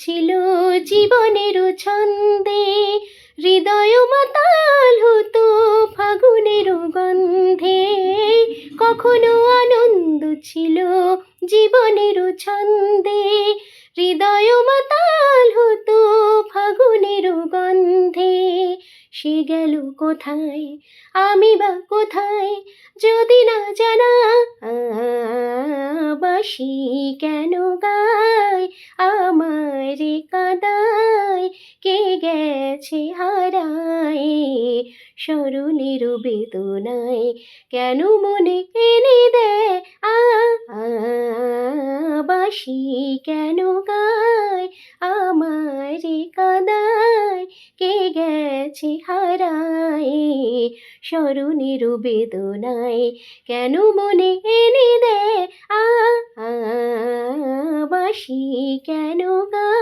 ছিল জীবনের ছন্দে, হৃদয় মাতাল হতো ফাগুনের গন্ধে। কখনো আনন্দ ছিল জীবনের ছন্দে, হৃদয় মাতাল হতো ফাগুনের গন্ধে। সে গেল কোথায়, আমি বা কোথায়, যদি না জানা। বাঁশি কেন গায়, আমায় কাঁদায়, কে গেছে হারায়। স্মরণের বেদনায় কেন মনে এনে দেয় আ আ, বাঁশি কেন গায়, আমায় কাঁদায়, কে গেছে হারায়। স্মরণের বেদনায় কেন মনে এনে দেয় আ আ, বাঁশি কেন গায়।